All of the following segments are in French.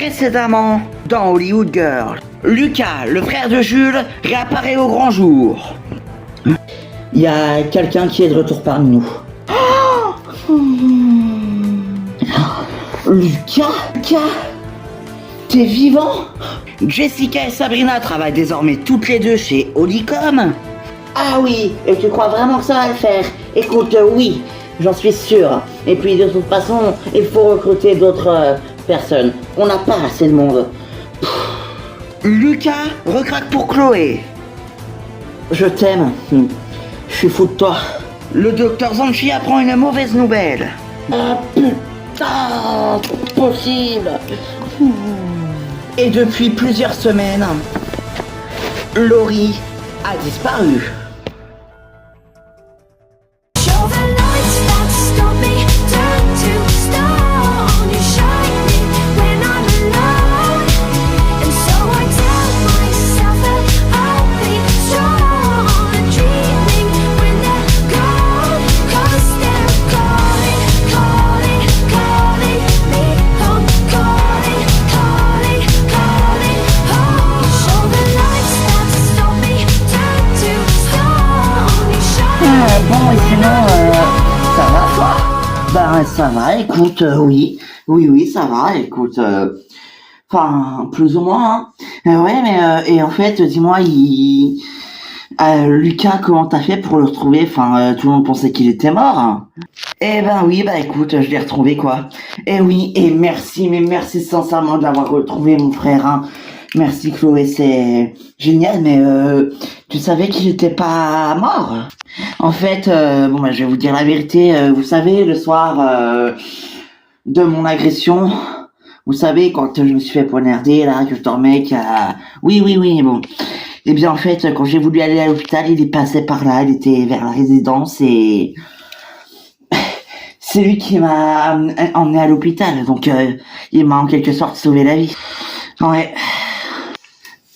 Précédemment, dans Hollywood Girl, Lucas, le frère de Jules, réapparaît au grand jour. Il y a quelqu'un qui est de retour parmi nous. Lucas, t'es vivant? Jessica et Sabrina travaillent désormais toutes les deux chez Hollycom. Ah oui, et tu crois vraiment que ça va le faire? Écoute, oui, j'en suis sûr. Et puis de toute façon, il faut recruter d'autres personnes. On n'a pas assez de monde. Lucas recraque pour Chloé. Je t'aime. Je suis fou de toi. Le docteur Zanchi apprend une mauvaise nouvelle. Ah putain, possible. Et depuis plusieurs semaines, Laurie a disparu. Bon, et sinon, ça va toi? Ben ça va, écoute, oui, ça va, écoute, enfin, plus ou moins, hein. Ouais, mais, et en fait, dis-moi, Lucas, comment t'as fait pour le retrouver? Enfin, tout le monde pensait qu'il était mort, hein. Eh ben oui, bah écoute, je l'ai retrouvé, quoi. Eh oui, et merci, mais merci sincèrement de l'avoir retrouvé, mon frère, hein. Merci Chloé, c'est génial, mais tu savais qu'il était pas mort? En fait, bon bah je vais vous dire la vérité, vous savez, le soir de mon agression, vous savez, quand je me suis fait poignarder, là, que je dormais, Oui, bon. Eh bien en fait, quand j'ai voulu aller à l'hôpital, il est passé par là, il était vers la résidence et... C'est lui qui m'a emmené à l'hôpital, donc il m'a en quelque sorte sauvé la vie. Ouais.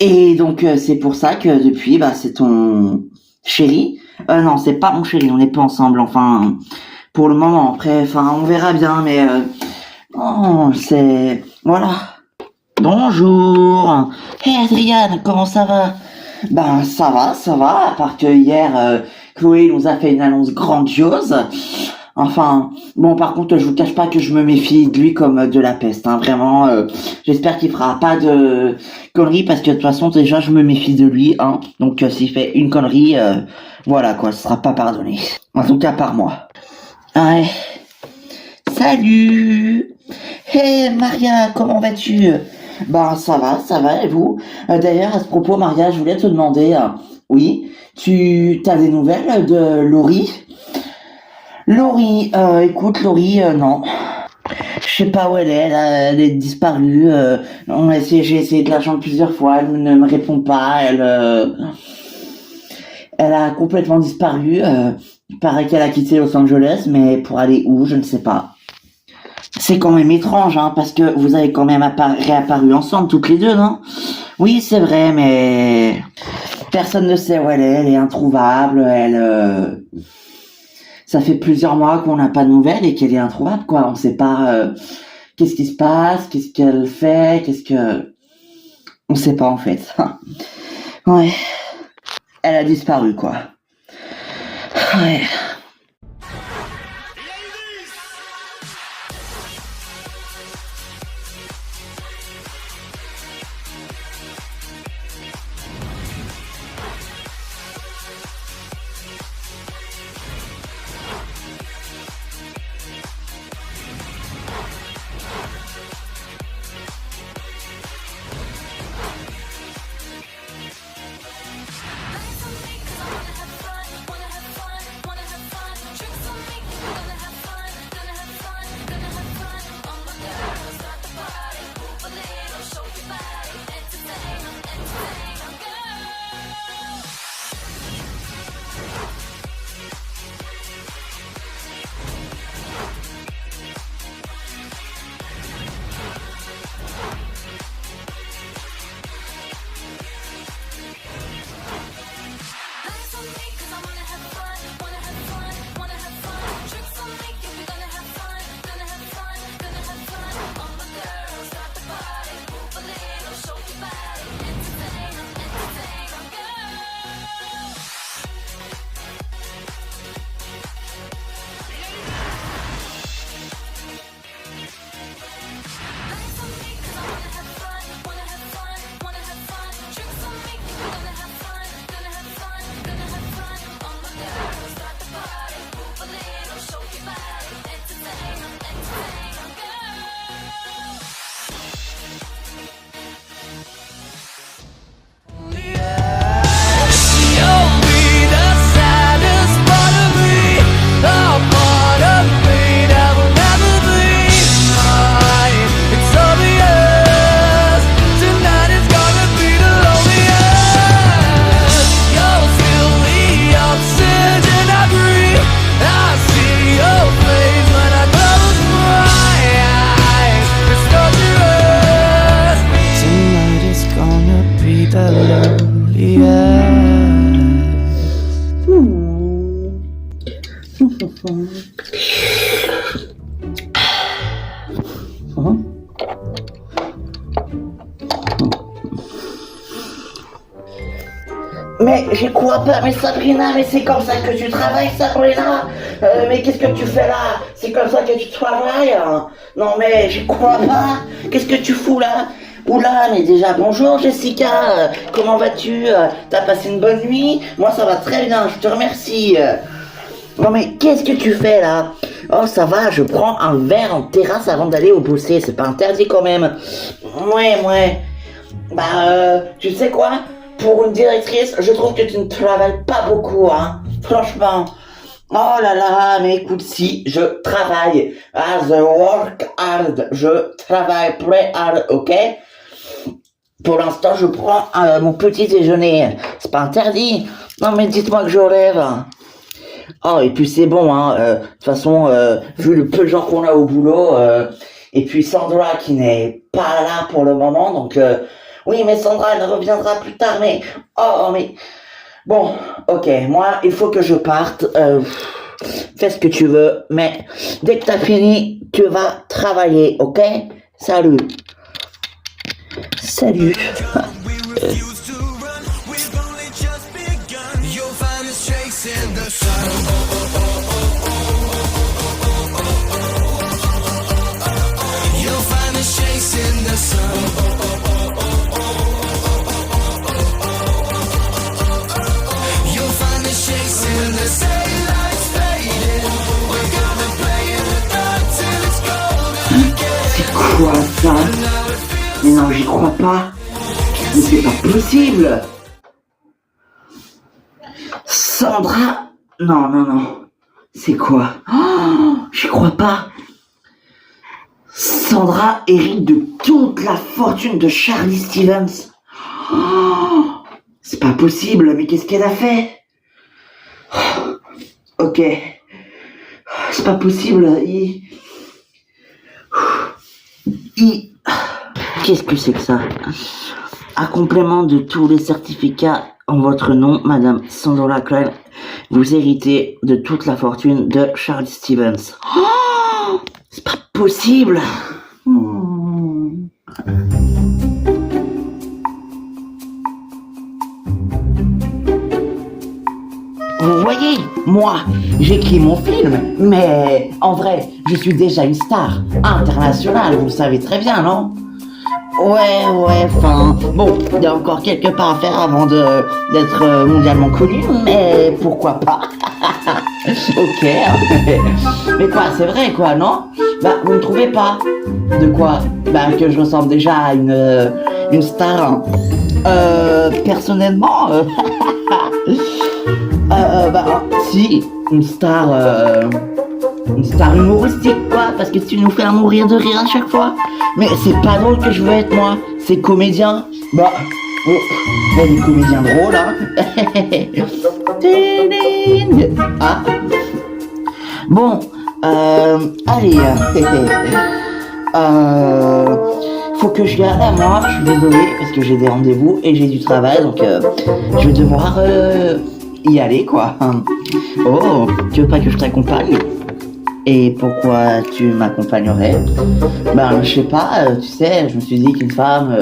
Et donc c'est pour ça que depuis, bah c'est ton chéri. Non, c'est pas mon chéri, on n'est pas ensemble, enfin, pour le moment. Après, enfin, on verra bien, mais oh, c'est... Voilà. Bonjour. Hey Adriane, comment ça va? Ben ça va, à part que hier, Chloé nous a fait une annonce grandiose. Enfin, bon, par contre, je vous cache pas que je me méfie de lui comme de la peste, hein, vraiment. J'espère qu'il fera pas de conneries parce que de toute façon, déjà, je me méfie de lui, hein. Donc, s'il fait une connerie, voilà, quoi, ce sera pas pardonné. En tout cas, par moi. Ouais. Salut. Hey, Maria, comment vas-tu? Ben, ça va, et vous? D'ailleurs, à ce propos, Maria, je voulais te demander, oui, t'as des nouvelles de Laurie? Laurie, écoute, Laurie, non. Je sais pas où elle est disparue. J'ai essayé de la joindre plusieurs fois, elle ne me répond pas, elle a complètement disparu. Il paraît qu'elle a quitté Los Angeles, mais pour aller où, je ne sais pas. C'est quand même étrange, hein, parce que vous avez quand même réapparu ensemble, toutes les deux, non? Oui, c'est vrai, mais personne ne sait où elle est introuvable, ça fait plusieurs mois qu'on n'a pas de nouvelles et qu'elle est introuvable, quoi. On sait pas qu'est-ce qui se passe, qu'est-ce qu'elle fait, on sait pas en fait. Ouais. Elle a disparu, quoi. Ouais. Mais j'y crois pas, mais Sabrina, mais c'est comme ça que tu travailles, Sabrina. Mais qu'est-ce que tu fais là? C'est comme ça que tu travailles? Non mais j'y crois pas. Qu'est-ce que tu fous là? Oula, mais déjà bonjour Jessica. Comment vas-tu? T'as passé une bonne nuit? Moi ça va très bien, je te remercie. Non mais qu'est-ce que tu fais là? Oh ça va, je prends un verre en terrasse avant d'aller au bosser, c'est pas interdit quand même. Ouais. Bah tu sais quoi? Pour une directrice, je trouve que tu ne travailles pas beaucoup, hein. Franchement. Oh là là, mais écoute, si, je travaille. As I work hard. Je travaille très hard, ok? Pour l'instant, je prends mon petit déjeuner. C'est pas interdit. Non, mais dites-moi que je rêve. Oh, et puis c'est bon, hein. De toute façon, vu le peu de gens qu'on a au boulot, et puis Sandra qui n'est pas là pour le moment, donc... oui, mais Sandra, elle reviendra plus tard, mais... Oh, mais... Bon, ok, moi, il faut que je parte. Fais ce que tu veux, mais dès que t'as fini, tu vas travailler, ok? Salut. Salut. Quoi ça? Mais non, j'y crois pas. Mais c'est pas possible. Sandra? Non. C'est quoi? Oh, j'y crois pas. Sandra hérite de toute la fortune de Charlie Stevens. Oh, c'est pas possible, mais qu'est-ce qu'elle a fait? Ok. C'est pas possible. Qu'est-ce que c'est que ça? À complément de tous les certificats en votre nom, Madame Sandra Klein, vous héritez de toute la fortune de Charlie Stevens. Oh, c'est pas possible. Vous voyez, moi, j'écris mon film, mais en vrai, je suis déjà une star internationale, vous le savez très bien, non? Ouais, enfin, bon, il y a encore quelques pas à faire avant d'être mondialement connu, mais pourquoi pas? Ok, mais quoi, c'est vrai quoi, non? Bah, vous ne trouvez pas? De quoi? Bah, que je ressemble déjà à une star. Personnellement, bah, si, une star humoristique, quoi, parce que tu nous fais mourir de rire à chaque fois. Mais c'est pas drôle que je veux être, moi, c'est comédien. Bah, il y a des comédiens drôles, hein. Ah. Bon, allez, faut que je garde à moi, je suis désolé, parce que j'ai des rendez-vous et j'ai du travail, donc je vais devoir y aller, quoi. Oh, tu veux pas que je t'accompagne? Et pourquoi tu m'accompagnerais? Ben, je sais pas, tu sais, je me suis dit qu'une femme,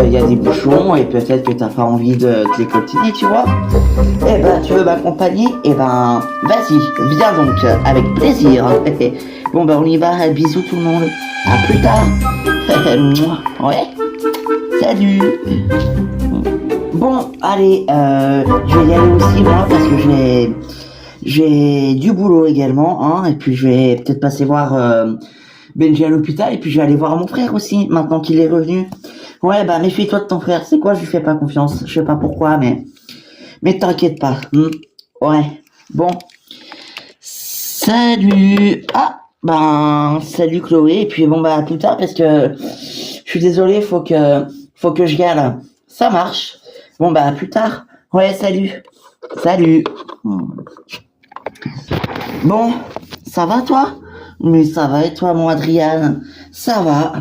il y a des bouchons et peut-être que t'as pas envie de te les coltiner, tu vois? Eh ben, tu veux m'accompagner? Eh ben, vas-y, viens donc, avec plaisir. Bon, ben, on y va, bisous tout le monde. À plus tard. Ouais, salut. Bon, allez, je vais y aller aussi, moi, parce que j'ai du boulot également, hein, et puis je vais peut-être passer voir Benji à l'hôpital, et puis je vais aller voir mon frère aussi, maintenant qu'il est revenu. Ouais, bah méfie-toi de ton frère, c'est quoi, je lui fais pas confiance, je sais pas pourquoi, mais t'inquiète pas. Ouais, bon. Salut. Ah, ben, salut Chloé, et puis bon, bah à plus tard, parce que je suis désolé, faut que je gale. Ça marche. Bon, bah à plus tard. Ouais, salut. Salut. Bon, ça va toi? Mais ça va et toi mon Adrien? Ça va.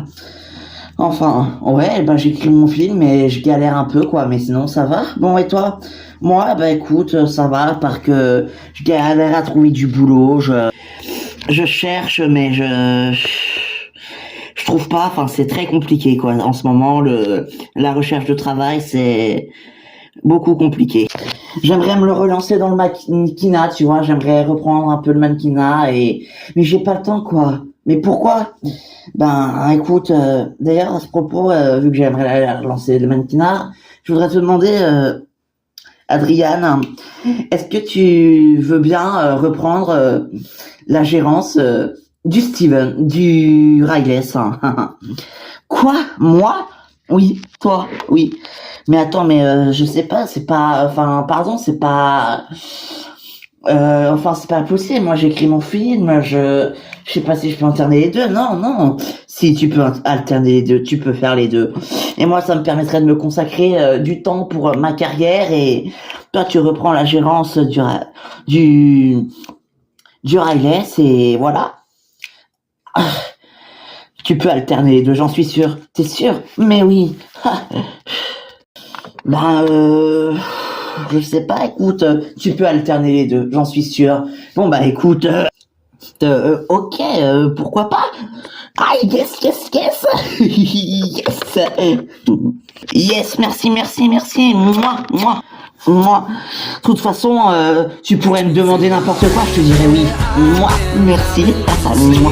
Enfin, ouais, ben j'écris mon film et je galère un peu quoi, mais sinon ça va. Bon et toi? Moi, bah écoute, ça va, parce que je galère à trouver du boulot, je cherche, mais je trouve pas, enfin c'est très compliqué quoi. En ce moment, la recherche de travail, c'est beaucoup compliqué. J'aimerais me le relancer dans le mannequinat, tu vois, j'aimerais reprendre un peu le mannequinat mais j'ai pas le temps quoi. Mais pourquoi? Ben écoute, d'ailleurs à ce propos, vu que j'aimerais relancer le mannequinat, je voudrais te demander, Adriane, est-ce que tu veux bien reprendre la gérance du Rigless? Quoi? Moi? Oui, toi, oui. Mais attends, mais je sais pas, c'est pas, enfin, pardon, c'est pas, enfin, c'est pas possible. Moi, j'écris mon film, je sais pas si je peux alterner les deux. Non, non. Si tu peux alterner les deux, tu peux faire les deux. Et moi, ça me permettrait de me consacrer du temps pour ma carrière et toi, tu reprends la gérance du, du Rigless et voilà. Tu peux alterner les deux, j'en suis sûr. T'es sûr? Mais oui. Ben, je sais pas, écoute, tu peux alterner les deux, j'en suis sûr. Bon, bah écoute, ok, pourquoi pas? Ah, yes, yes, yes. Yes. Yes, merci, merci, merci. Moi. De toute façon, tu pourrais me demander n'importe quoi, je te dirais oui. Moi, merci. Moi.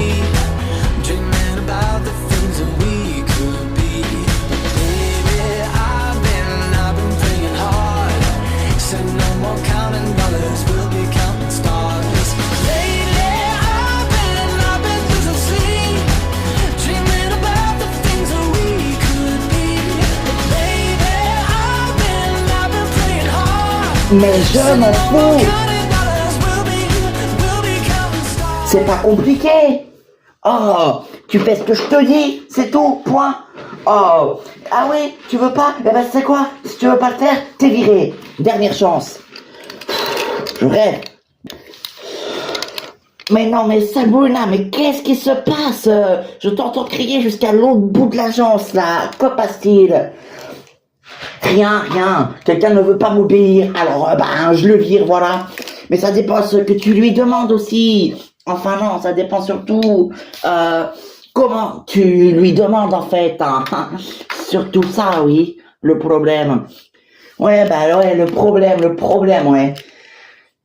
Mais je m'en fous. C'est pas compliqué. Oh, tu fais ce que je te dis, c'est tout, point. Oh, ah oui, tu veux pas? Eh ben c'est quoi? Si tu veux pas le faire, t'es viré. Dernière chance. Je rêve. Mais non, mais Sabrina, mais qu'est-ce qui se passe? Je t'entends crier jusqu'à l'autre bout de l'agence, là. Que passe-t-il? Rien. Quelqu'un ne veut pas m'obéir, alors ben je le vire, voilà. Mais ça dépend ce que tu lui demandes aussi. Enfin non, ça dépend surtout comment tu lui demandes en fait. Hein. Surtout ça, oui, le problème. Ouais, bah ouais, le problème, ouais.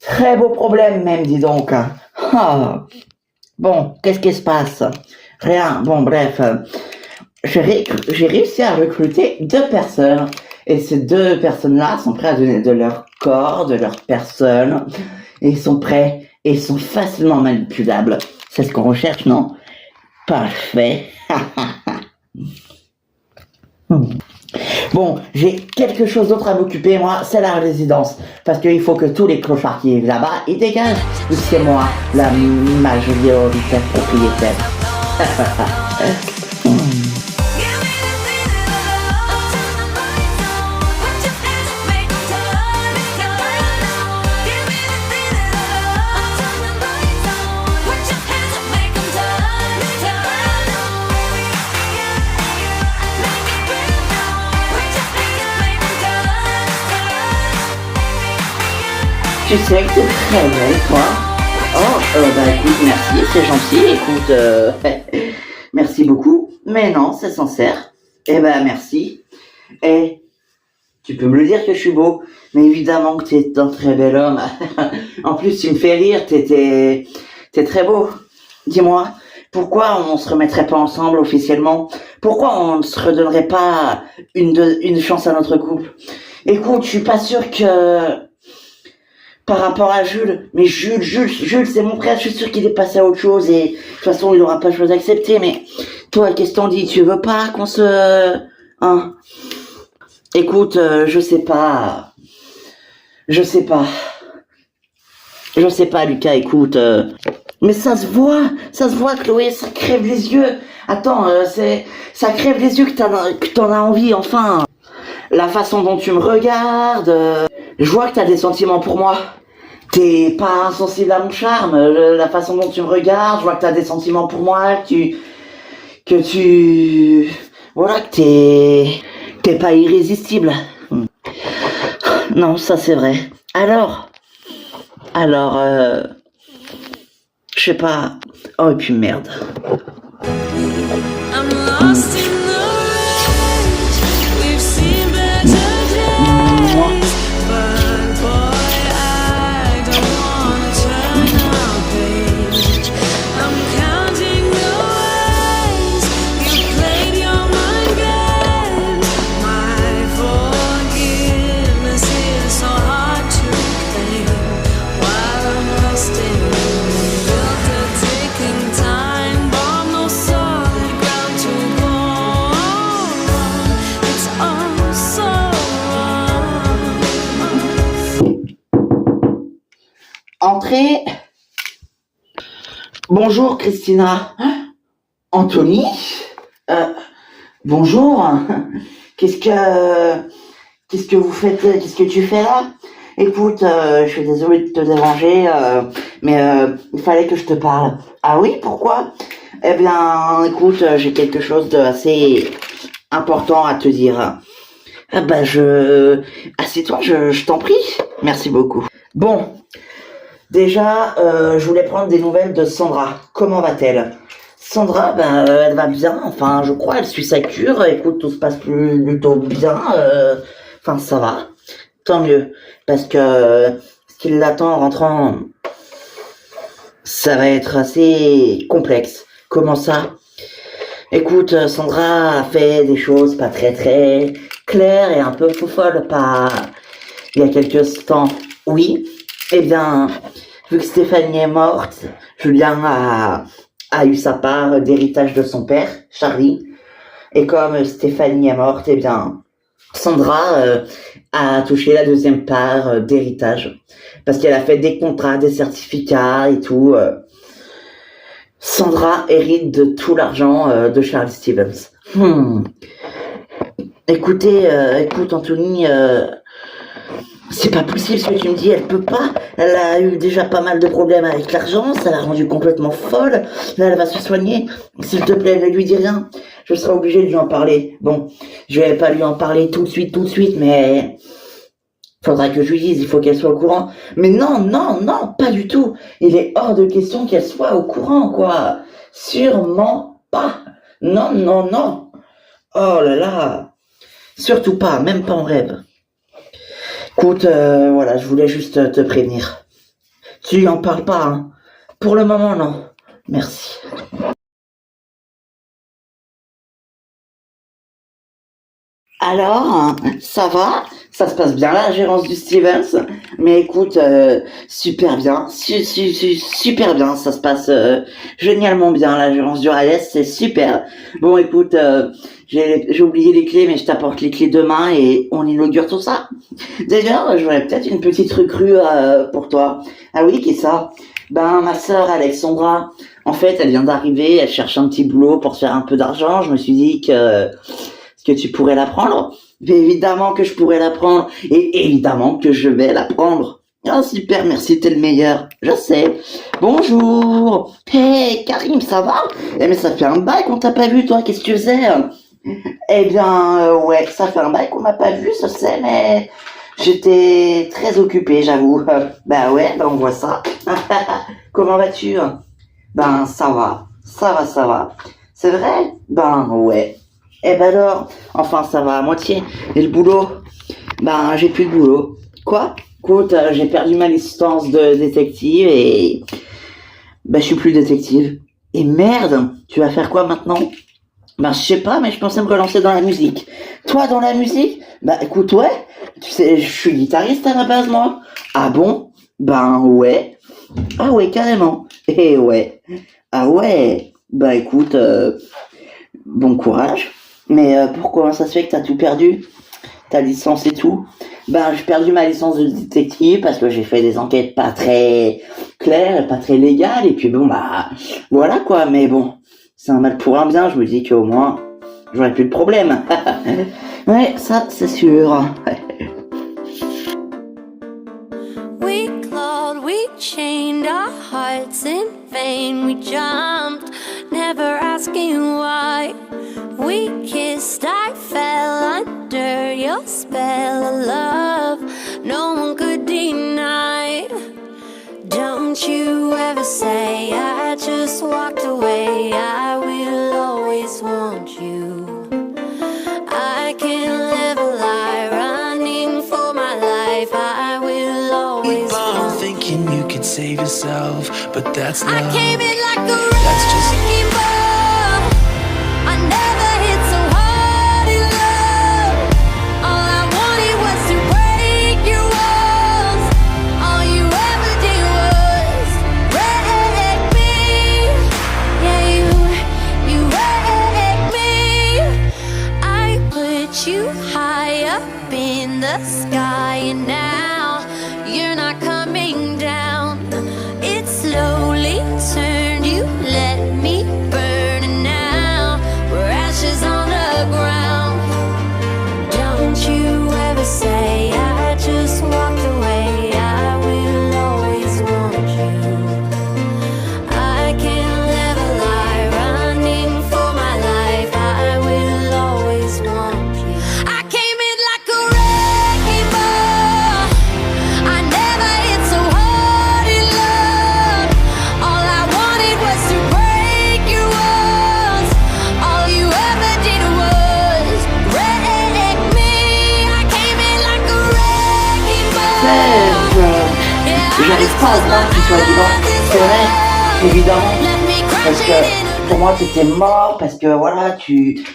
Très beau problème même, dis donc. Ah. Bon, qu'est-ce qui se passe? Rien, bon bref. J'ai réussi à recruter 2 personnes. Et ces 2 personnes-là sont prêtes à donner de leur corps, de leur personne. Et ils sont prêts et ils sont facilement manipulables. C'est ce qu'on recherche, non? Parfait. Bon, j'ai quelque chose d'autre à m'occuper, moi, c'est la résidence. Parce qu'il faut que tous les clochards qui vivent là-bas, ils dégagent. C'est moi, la majoritaire propriétaire. Tu sais que t'es très belle, toi. Oh, bah écoute, merci, c'est gentil, écoute, merci beaucoup. Mais non, c'est sincère. Eh ben, merci. Et tu peux me le dire que je suis beau. Mais évidemment que t'es un très bel homme. En plus, tu me fais rire, t'es très beau. Dis-moi, pourquoi on se remettrait pas ensemble officiellement? Pourquoi on ne se redonnerait pas une chance à notre couple? Écoute, je suis pas sûr que... Par rapport à Jules, mais Jules, c'est mon frère, je suis sûr qu'il est passé à autre chose et de toute façon il aura pas choisi d'accepter, mais toi, qu'est-ce qu'on dit? Tu veux pas qu'on se... Hein? Écoute, je sais pas, Lucas, écoute, mais ça se voit, Chloé, ça crève les yeux. Attends, ça crève les yeux que t'en as envie, enfin. La façon dont tu me regardes, je vois que t'as des sentiments pour moi. T'es pas insensible à mon charme. La façon dont tu me regardes, je vois que t'as des sentiments pour moi, voilà, que t'es pas irrésistible. Non, ça c'est vrai. Alors, je sais pas. Oh, et puis merde. I'm lost in the range. We've seen better days, but boy, I don't wanna turn our page. I'm counting the ways you played your mind games. My forgiveness is so hard to claim. While I'm lost in the built a ticking time bomb, no solid ground to go on. It's all so wrong. Entrez. Bonjour Christina. Anthony. Bonjour. Qu'est-ce que vous faites? Qu'est-ce que tu fais là? Écoute, je suis désolée de te déranger, mais il fallait que je te parle. Ah oui, pourquoi? Eh bien, écoute, j'ai quelque chose de assez important à te dire. Ah bah assieds-toi, je t'en prie. Merci beaucoup. Bon, déjà, je voulais prendre des nouvelles de Sandra. Comment va-t-elle? Sandra, ben, elle va bien. Enfin, je crois, elle suit sa cure. Écoute, tout se passe plutôt bien. Enfin, ça va. Tant mieux. Parce que ce qui l'attend en rentrant, ça va être assez complexe. Comment ça? Écoute, Sandra a fait des choses pas très très claires et un peu folles pas il y a quelques temps. Oui. Eh bien, vu que Stéphanie est morte, Julien a eu sa part d'héritage de son père, Charlie. Et comme Stéphanie est morte, eh bien, Sandra a touché la deuxième part d'héritage. Parce qu'elle a fait des contrats, des certificats et tout. Sandra hérite de tout l'argent de Charles Stevens. Écoute Anthony, c'est pas possible ce que tu me dis, elle peut pas. Elle a eu déjà pas mal de problèmes avec l'argent, ça l'a rendue complètement folle. Là, elle va se soigner. S'il te plaît, ne lui dis rien. Je serai obligé de lui en parler. Bon, je vais pas lui en parler tout de suite, mais faudra que je lui dise, il faut qu'elle soit au courant. Mais non, pas du tout. Il est hors de question qu'elle soit au courant, quoi. Sûrement pas. Non. Oh là là. Surtout pas, même pas en rêve. Écoute, voilà, je voulais juste te prévenir. Tu lui en parles pas, hein. Pour le moment, non. Merci. Alors, ça va? Ça se passe bien la gérance du Stevens? Mais écoute, super bien, super bien, ça se passe génialement bien la gérance du Reyes, c'est super. Bon écoute, j'ai oublié les clés, mais je t'apporte les clés demain et on inaugure tout ça. D'ailleurs, j'aurais peut-être une petite recrue pour toi. Ah oui, qui est ça? Ben ma sœur Alexandra, en fait, elle vient d'arriver, elle cherche un petit boulot pour se faire un peu d'argent. Je me suis dit que tu pourrais la prendre. Mais évidemment que je pourrais la prendre. Et évidemment que je vais la prendre. Ah, super, merci, t'es le meilleur. Je sais. Bonjour. Hey, Karim, ça va? Eh, mais ça fait un bail qu'on t'a pas vu, toi. Qu'est-ce que tu faisais? Eh bien, ouais, ça fait un bail qu'on m'a pas vu, je sais, mais j'étais très occupée, j'avoue. Bah ouais, ben on voit ça. Comment vas-tu? Ben, ça va. C'est vrai? Ben, ouais. Eh ben alors, enfin ça va à moitié. Et le boulot? Ben j'ai plus de boulot. Quoi? Écoute, j'ai perdu ma licence de détective et ben je suis plus détective. Et merde, tu vas faire quoi maintenant? Ben je sais pas, mais je pensais me relancer dans la musique. Toi dans la musique? Ben écoute, ouais. Tu sais, je suis guitariste à la base moi. Ah bon? Ben ouais. Ah ouais, carrément. Eh ouais. Ah ouais. Ben écoute, bon courage. Mais pourquoi ça se fait que t'as tout perdu? Ta licence et tout? Ben, j'ai perdu ma licence de détective parce que j'ai fait des enquêtes pas très claires, pas très légales, et puis bon, bah, voilà quoi, mais bon, c'est un mal pour un bien, je me dis qu'au moins, j'aurai plus de problème. Ouais, ça, c'est sûr. We clawed, we chained our hearts in vain. We jumped, never asking why. We kissed, I fell under your spell of love. No you ever say I just walked away? I will always want you. I can't live a lie, running for my life. I will always want you. Thinking you could save yourself, but that's love. I came in like a That's just wrecking ball. I never hit so hard in love. All I wanted was to break your walls. All you ever did was wreck me. Yeah, you wrecked me. I put you high up in the sky, and now you're not coming down. It slowly turned, you let me burn, and now we're ashes on the ground. Don't you ever say I just walked away. I will always want you. I can't live a lie, running for my life. I will always want you. I came in like a wrecking ball. I never hit so hard in love. All I wanted was to break your walls. All you ever did was wreck me. I came in like a wrecking ball. J'arrive pas à croire qu'il soit vivant. C'est vrai, évidemment. Parce que pour moi, t'étais mort, parce que voilà,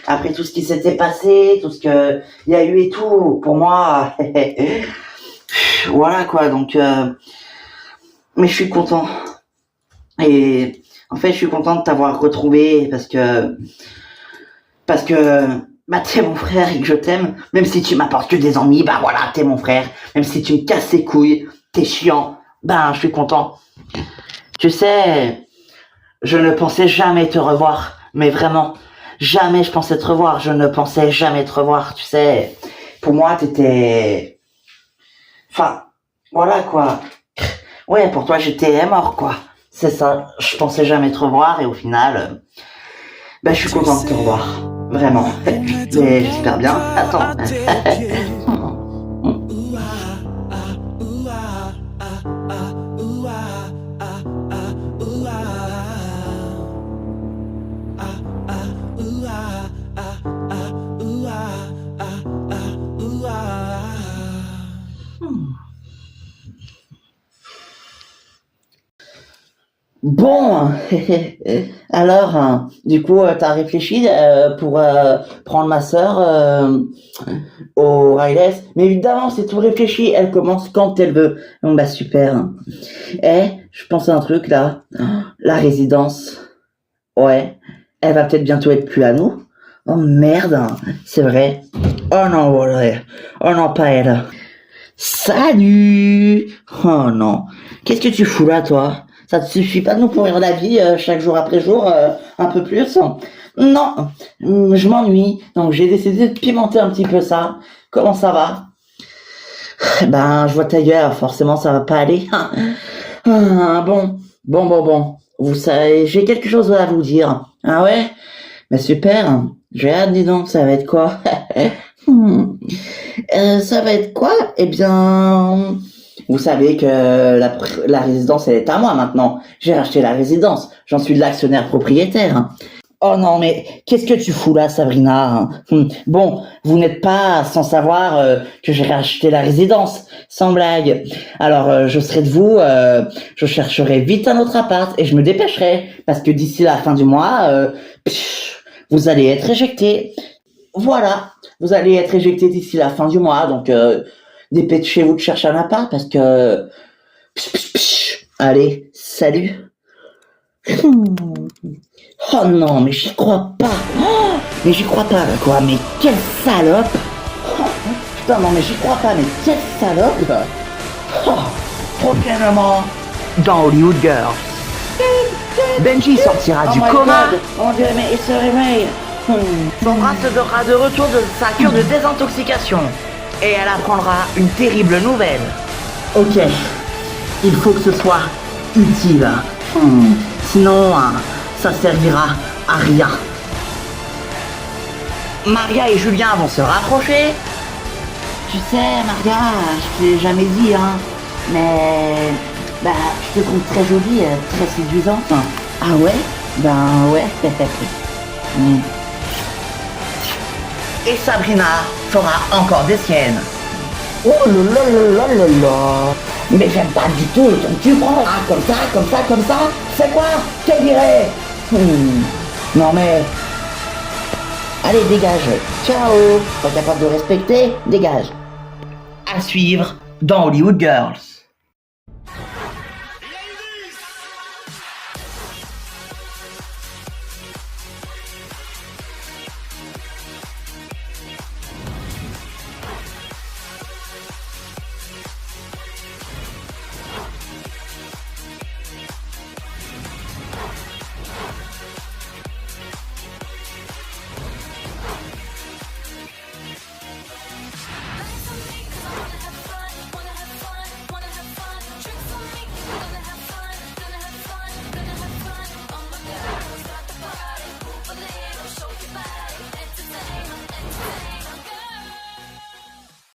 après tout ce qui s'était passé, tout ce que il y a eu et tout, pour moi, voilà quoi, donc, mais je suis content. Et en fait, je suis content de t'avoir retrouvé parce que, bah, t'es mon frère et que je t'aime, même si tu m'apportes que des ennuis, bah voilà, t'es mon frère, même si tu me casses les couilles, t'es chiant, ben, je suis content. Tu sais, je ne pensais jamais te revoir, mais vraiment, jamais je pensais te revoir, je ne pensais jamais te revoir, tu sais. Pour moi, t'étais... Enfin, voilà quoi. Ouais, pour toi, j'étais mort quoi. C'est ça, je pensais jamais te revoir et au final, ben, je suis content de te revoir. Vraiment. Mais j'espère bien. Attends. Bon, alors, du coup, t'as réfléchi pour prendre ma sœur au Riles, mais évidemment, c'est tout réfléchi. Elle commence quand elle veut. Bon bah super. Eh, je pense à un truc là. La résidence. Ouais, elle va peut-être bientôt être plus à nous. Oh merde, c'est vrai. Oh non, voilà. Oh non, pas elle. Salut. Oh non. Qu'est-ce que tu fous là, toi? Ça te suffit pas de nous pourrir la vie chaque jour après jour, un peu plus? Non, je m'ennuie, donc j'ai décidé de pimenter un petit peu ça. Comment ça va? Ben, je vois ta gueule, forcément ça va pas aller. Bon. Vous savez, j'ai quelque chose à vous dire. Ah ouais? Ben super, j'ai hâte, dis donc, ça va être quoi? Ça va être quoi? Eh bien... Vous savez que la résidence, elle est à moi maintenant. J'ai racheté la résidence. J'en suis l'actionnaire propriétaire. Oh non, mais qu'est-ce que tu fous là, Sabrina? Bon, vous n'êtes pas sans savoir que j'ai racheté la résidence. Sans blague. Alors, je serai de vous, je chercherai vite un autre appart et je me dépêcherai. Parce que d'ici la fin du mois, vous allez être éjecté. Voilà, vous allez être éjecté d'ici la fin du mois. Donc... dépêchez-vous de chercher un appart parce que... Allez, salut. Oh non, mais j'y crois pas. Oh, mais j'y crois pas, quoi. Mais quelle salope. Oh, putain, non, mais j'y crois pas. Mais quelle salope. Oh, prochainement, dans Hollywood Girls. Benji sortira du coma. Mon Dieu, mais il se réveille. Sandra sera de retour de sa cure de désintoxication. Et elle apprendra une terrible nouvelle. Ok, il faut que ce soit utile. Sinon, ça servira à rien. Maria et Julien vont se rapprocher. Tu sais, Maria, je te l'ai jamais dit, hein, mais Bah, je te trouve très jolie, très séduisante. Ah ouais? Ben ouais. Hmm. Et Sabrina fera encore des siennes. Oh là là là là là là. Mais j'aime pas du tout le ton que tu prends. Ah, comme ça, comme ça, comme ça. C'est quoi? Quel dirait? Non mais... Allez, dégage. Ciao. Pas capable de respecter? Dégage. À suivre dans Hollywood Girls.